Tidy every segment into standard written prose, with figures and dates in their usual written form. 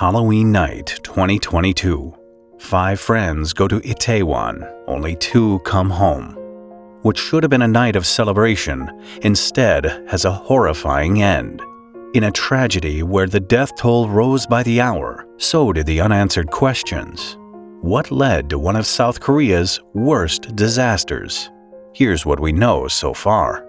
Halloween night 2022. 5 friends go to Itaewon, only 2 come home. What should have been a night of celebration instead has a horrifying end. In a tragedy where the death toll rose by the hour, so did the unanswered questions. What led to one of South Korea's worst disasters? Here's what we know so far.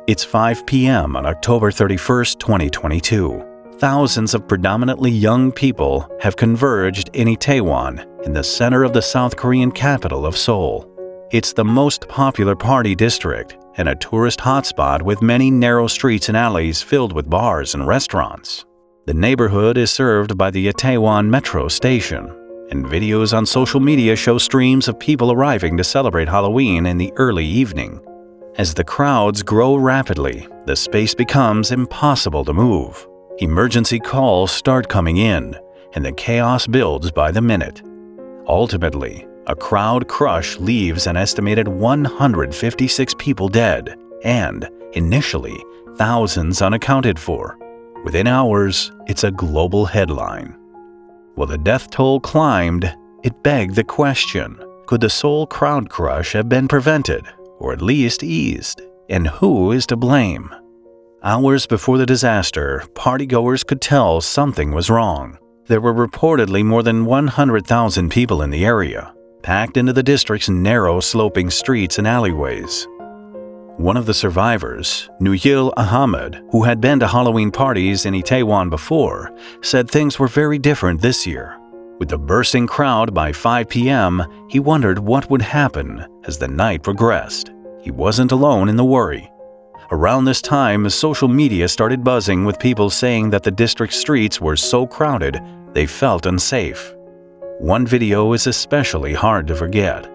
It's 5 p.m. on October 31st, 2022. Thousands of predominantly young people have converged in Itaewon, in the center of the South Korean capital of Seoul. It's the most popular party district and a tourist hotspot with many narrow streets and alleys filled with bars and restaurants. The neighborhood is served by the Itaewon Metro station, and videos on social media show streams of people arriving to celebrate Halloween in the early evening. As the crowds grow rapidly, the space becomes impossible to move. Emergency calls start coming in, and the chaos builds by the minute. Ultimately, a crowd crush leaves an estimated 156 people dead, and, initially, thousands unaccounted for. Within hours, it's a global headline. While the death toll climbed, it begged the question, could the Seoul crowd crush have been prevented, or at least eased? And who is to blame? Hours before the disaster, partygoers could tell something was wrong. There were reportedly more than 100,000 people in the area, packed into the district's narrow, sloping streets and alleyways. One of the survivors, Nuyil Ahmed, who had been to Halloween parties in Itaewon before, said things were very different this year. With the bursting crowd by 5 p.m., he wondered what would happen as the night progressed. He wasn't alone in the worry. Around this time, social media started buzzing with people saying that the district streets were so crowded they felt unsafe. One video is especially hard to forget.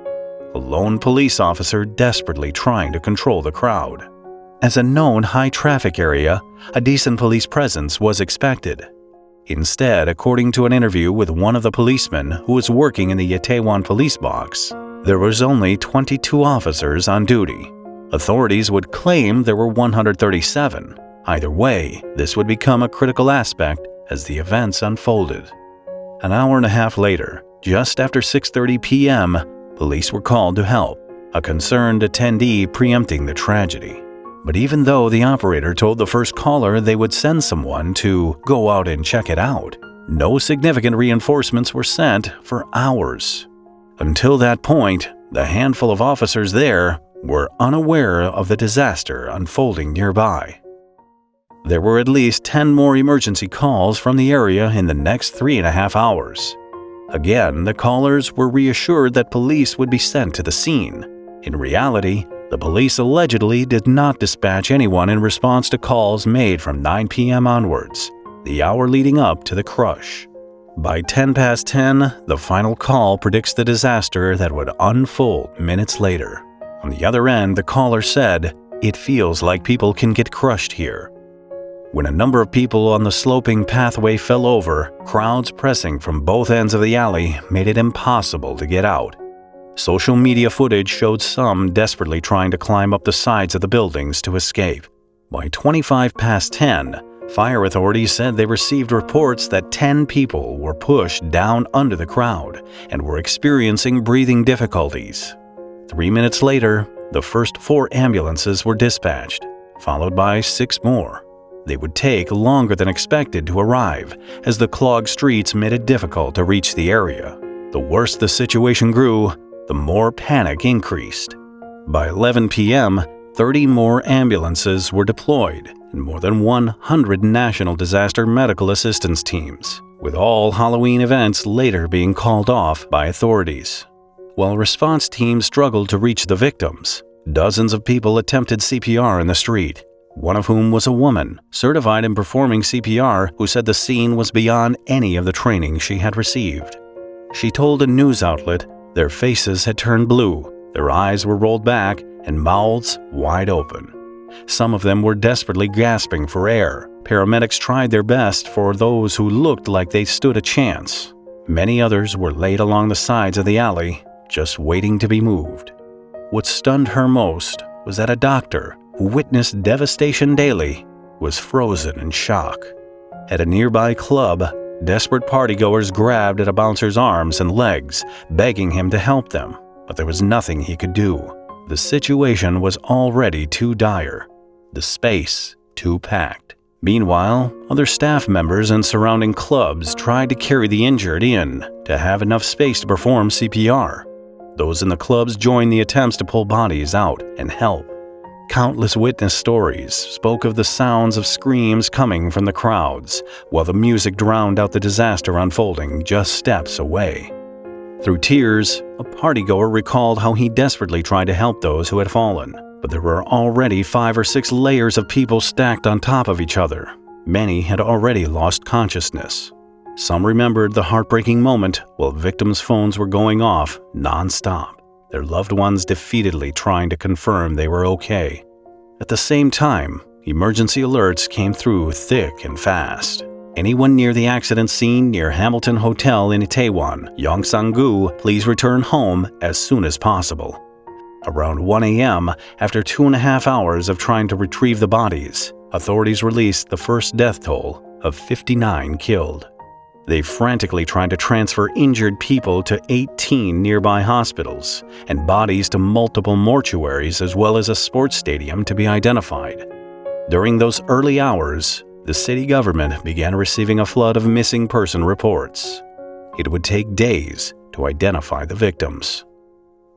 A lone police officer desperately trying to control the crowd. As a known high-traffic area, a decent police presence was expected. Instead, according to an interview with one of the policemen who was working in the Itaewon police box, there was only 22 officers on duty. Authorities would claim there were 137. Either way, this would become a critical aspect as the events unfolded. An hour and a half later, just after 6:30 p.m., police were called to help, a concerned attendee preempting the tragedy. But even though the operator told the first caller they would send someone to go out and check it out, no significant reinforcements were sent for hours. Until that point, the handful of officers there were unaware of the disaster unfolding nearby. There were at least 10 more emergency calls from the area in the next 3.5 hours. Again, the callers were reassured that police would be sent to the scene. In reality, the police allegedly did not dispatch anyone in response to calls made from 9 p.m. onwards, the hour leading up to the crush. By 10 past 10, the final call predicts the disaster that would unfold minutes later. On the other end, the caller said, "It feels like people can get crushed here." When a number of people on the sloping pathway fell over, crowds pressing from both ends of the alley made it impossible to get out. Social media footage showed some desperately trying to climb up the sides of the buildings to escape. By 25 past 10, fire authorities said they received reports that 10 people were pushed down under the crowd and were experiencing breathing difficulties. 3 minutes later, the first 4 ambulances were dispatched, followed by 6 more. They would take longer than expected to arrive, as the clogged streets made it difficult to reach the area. The worse the situation grew, the more panic increased. By 11 p.m., 30 more ambulances were deployed, and more than 100 national disaster medical assistance teams, with all Halloween events later being called off by authorities. While response teams struggled to reach the victims, dozens of people attempted CPR in the street, one of whom was a woman, certified in performing CPR, who said the scene was beyond any of the training she had received. She told a news outlet their faces had turned blue, their eyes were rolled back, and mouths wide open. Some of them were desperately gasping for air. Paramedics tried their best for those who looked like they stood a chance. Many others were laid along the sides of the alley, just waiting to be moved. What stunned her most was that a doctor, who witnessed devastation daily, was frozen in shock. At a nearby club, Desperate partygoers grabbed at a bouncer's arms and legs, begging him to help them, but there was nothing he could do. The situation was already too dire, the space too packed. Meanwhile, other staff members in surrounding clubs tried to carry the injured in to have enough space to perform CPR. Those in the clubs joined the attempts to pull bodies out and help. Countless witness stories spoke of the sounds of screams coming from the crowds, while the music drowned out the disaster unfolding just steps away. Through tears, a partygoer recalled how he desperately tried to help those who had fallen, but there were already 5 or 6 layers of people stacked on top of each other. Many had already lost consciousness. Some remembered the heartbreaking moment while victims' phones were going off non-stop, their loved ones defeatedly trying to confirm they were okay. At the same time, emergency alerts came through thick and fast. Anyone near the accident scene near Hamilton Hotel in Itaewon, Yongsan-gu, please return home as soon as possible. Around 1 a.m., after 2.5 hours of trying to retrieve the bodies, authorities released the first death toll of 59 killed. They frantically tried to transfer injured people to 18 nearby hospitals and bodies to multiple mortuaries as well as a sports stadium to be identified. During those early hours, the city government began receiving a flood of missing person reports. It would take days to identify the victims.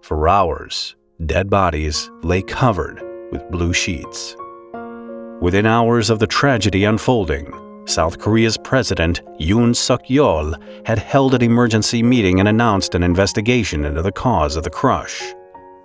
For hours, dead bodies lay covered with blue sheets. Within hours of the tragedy unfolding, South Korea's President Yoon Suk-yeol had held an emergency meeting and announced an investigation into the cause of the crush.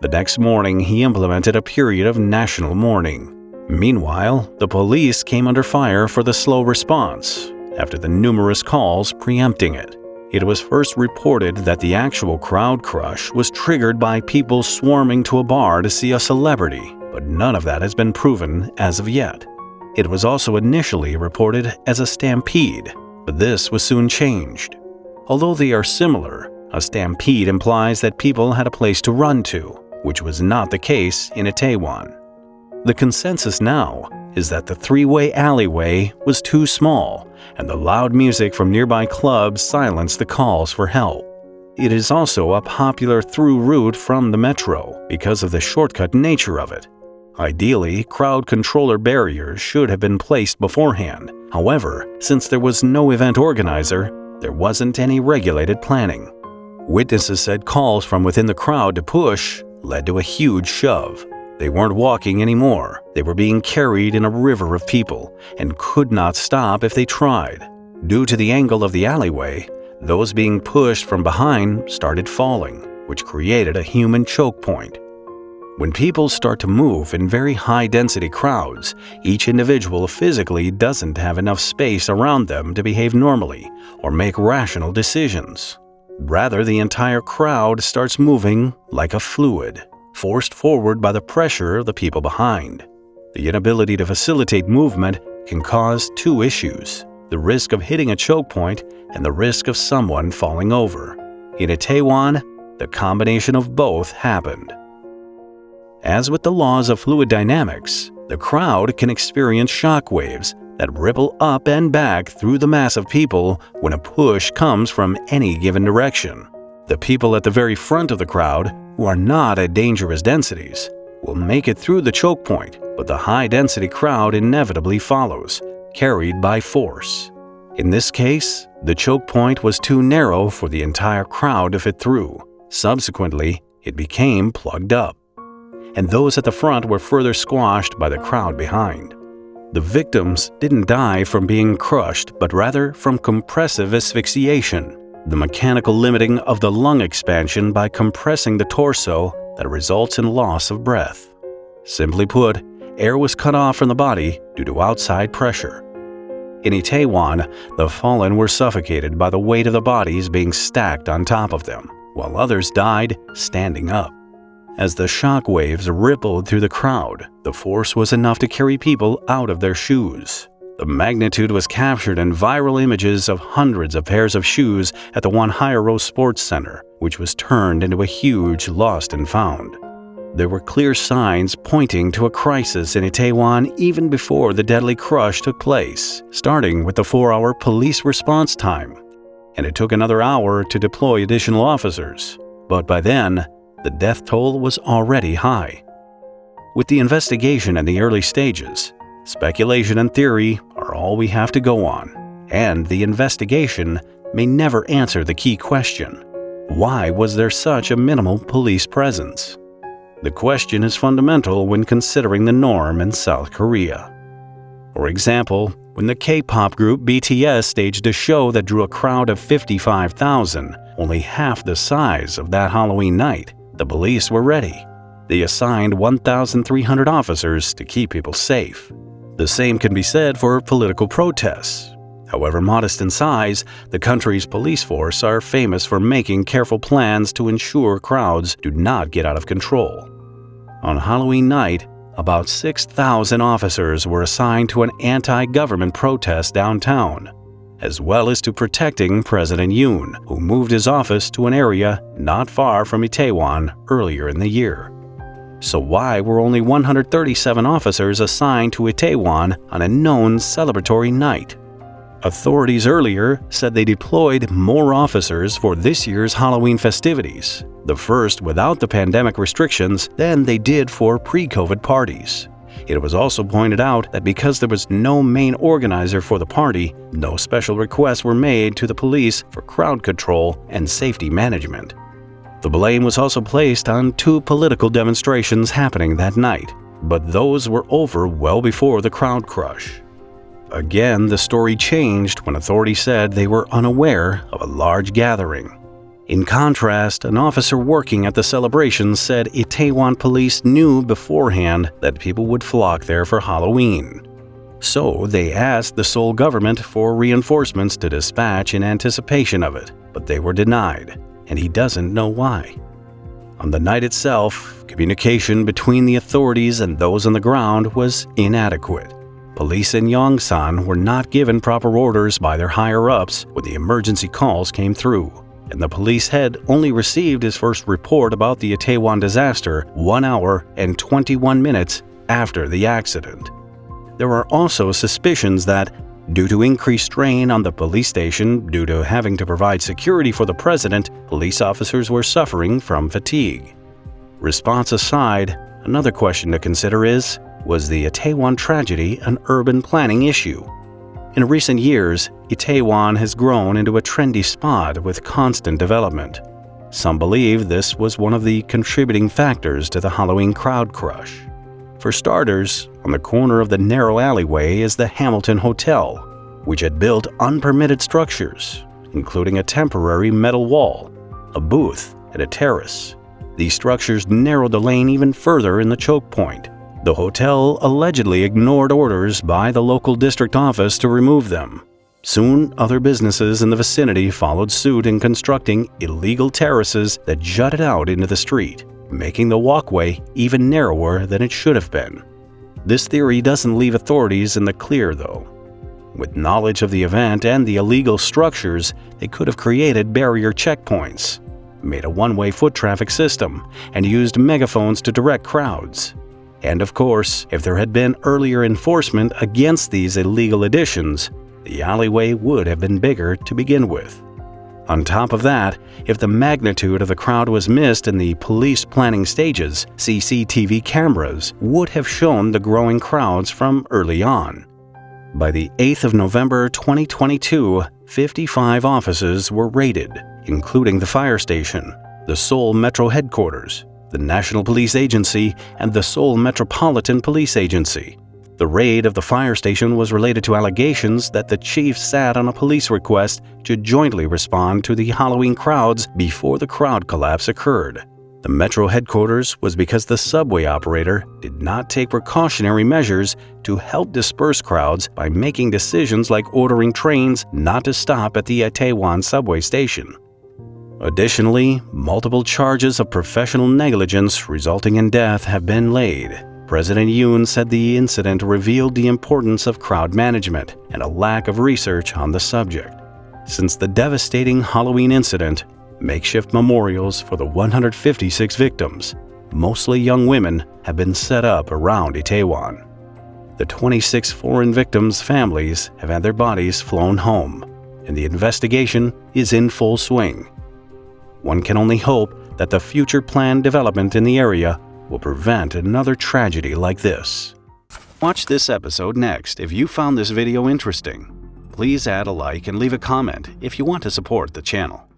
The next morning, he implemented a period of national mourning. Meanwhile, the police came under fire for the slow response, after the numerous calls preempting it. It was first reported that the actual crowd crush was triggered by people swarming to a bar to see a celebrity, but none of that has been proven as of yet. It was also initially reported as a stampede, but this was soon changed. Although they are similar, a stampede implies that people had a place to run to, which was not the case in Itaewon. The consensus now is that the three-way alleyway was too small, and the loud music from nearby clubs silenced the calls for help. It is also a popular through route from the metro because of the shortcut nature of it. Ideally, crowd controller barriers should have been placed beforehand. However, since there was no event organizer, there wasn't any regulated planning. Witnesses said calls from within the crowd to push led to a huge shove. They weren't walking anymore. They were being carried in a river of people and could not stop if they tried. Due to the angle of the alleyway, those being pushed from behind started falling, which created a human choke point. When people start to move in very high-density crowds, each individual physically doesn't have enough space around them to behave normally or make rational decisions. Rather, the entire crowd starts moving like a fluid, forced forward by the pressure of the people behind. The inability to facilitate movement can cause 2 issues: the risk of hitting a choke point and the risk of someone falling over. In Itaewon, the combination of both happened. As with the laws of fluid dynamics, the crowd can experience shock waves that ripple up and back through the mass of people when a push comes from any given direction. The people at the very front of the crowd, who are not at dangerous densities, will make it through the choke point, but the high-density crowd inevitably follows, carried by force. In this case, the choke point was too narrow for the entire crowd to fit through. Subsequently, it became plugged up, and those at the front were further squashed by the crowd behind. The victims didn't die from being crushed, but rather from compressive asphyxiation, the mechanical limiting of the lung expansion by compressing the torso that results in loss of breath. Simply put, air was cut off from the body due to outside pressure. In Itaewon, the fallen were suffocated by the weight of the bodies being stacked on top of them, while others died standing up. As the shock waves rippled through the crowd, the force was enough to carry people out of their shoes. The magnitude was captured in viral images of hundreds of pairs of shoes at the Wonhyeoro Sports Center, which was turned into a huge lost and found. There were clear signs pointing to a crisis in Itaewon even before the deadly crush took place, starting with the 4-hour police response time. And it took another hour to deploy additional officers. But by then, the death toll was already high. With the investigation in the early stages, speculation and theory are all we have to go on, and the investigation may never answer the key question: why was there such a minimal police presence? The question is fundamental when considering the norm in South Korea. For example, when the K-pop group BTS staged a show that drew a crowd of 55,000, only half the size of that Halloween night, the police were ready. They assigned 1,300 officers to keep people safe. The same can be said for political protests. However modest in size, the country's police force are famous for making careful plans to ensure crowds do not get out of control. On Halloween night, about 6,000 officers were assigned to an anti-government protest downtown, as well as to protecting President Yoon, who moved his office to an area not far from Itaewon earlier in the year. So why were only 137 officers assigned to Itaewon on a known celebratory night? Authorities earlier said they deployed more officers for this year's Halloween festivities, the first without the pandemic restrictions, than they did for pre-COVID parties. It was also pointed out that because there was no main organizer for the party, no special requests were made to the police for crowd control and safety management. The blame was also placed on 2 political demonstrations happening that night, but those were over well before the crowd crush. Again, the story changed when authorities said they were unaware of a large gathering. In contrast, an officer working at the celebration said Itaewon police knew beforehand that people would flock there for Halloween. So they asked the Seoul government for reinforcements to dispatch in anticipation of it, but they were denied, and he doesn't know why. On the night itself, communication between the authorities and those on the ground was inadequate. Police in Yongsan were not given proper orders by their higher-ups when the emergency calls came through, and the police head only received his first report about the Itaewon disaster 1 hour and 21 minutes after the accident. There are also suspicions that, due to increased strain on the police station due to having to provide security for the president, police officers were suffering from fatigue. Response aside, another question to consider is, was the Itaewon tragedy an urban planning issue? In recent years, Itaewon has grown into a trendy spot with constant development. Some believe this was one of the contributing factors to the Halloween crowd crush. For starters, on the corner of the narrow alleyway is the Hamilton Hotel, which had built unpermitted structures, including a temporary metal wall, a booth, and a terrace. These structures narrowed the lane even further in the choke point. The hotel allegedly ignored orders by the local district office to remove them. Soon, other businesses in the vicinity followed suit in constructing illegal terraces that jutted out into the street, making the walkway even narrower than it should have been. This theory doesn't leave authorities in the clear, though. With knowledge of the event and the illegal structures, they could have created barrier checkpoints, made a one-way foot traffic system, and used megaphones to direct crowds. And of course, if there had been earlier enforcement against these illegal additions, the alleyway would have been bigger to begin with. On top of that, if the magnitude of the crowd was missed in the police planning stages, CCTV cameras would have shown the growing crowds from early on. By the 8th of November 2022, 55 offices were raided, including the fire station, the Seoul Metro Headquarters, the National Police Agency, and the Seoul Metropolitan Police Agency. The raid of the fire station was related to allegations that the chief sat on a police request to jointly respond to the Halloween crowds before the crowd collapse occurred. The Metro headquarters was because the subway operator did not take precautionary measures to help disperse crowds by making decisions like ordering trains not to stop at the Itaewon subway station. Additionally, multiple charges of professional negligence resulting in death have been laid. President Yoon said the incident revealed the importance of crowd management and a lack of research on the subject. Since the devastating Halloween incident, makeshift memorials for the 156 victims, mostly young women, have been set up around Itaewon. The 26 foreign victims' families have had their bodies flown home, and the investigation is in full swing. One can only hope that the future planned development in the area will prevent another tragedy like this. Watch this episode next if you found this video interesting. Please add a like and leave a comment if you want to support the channel.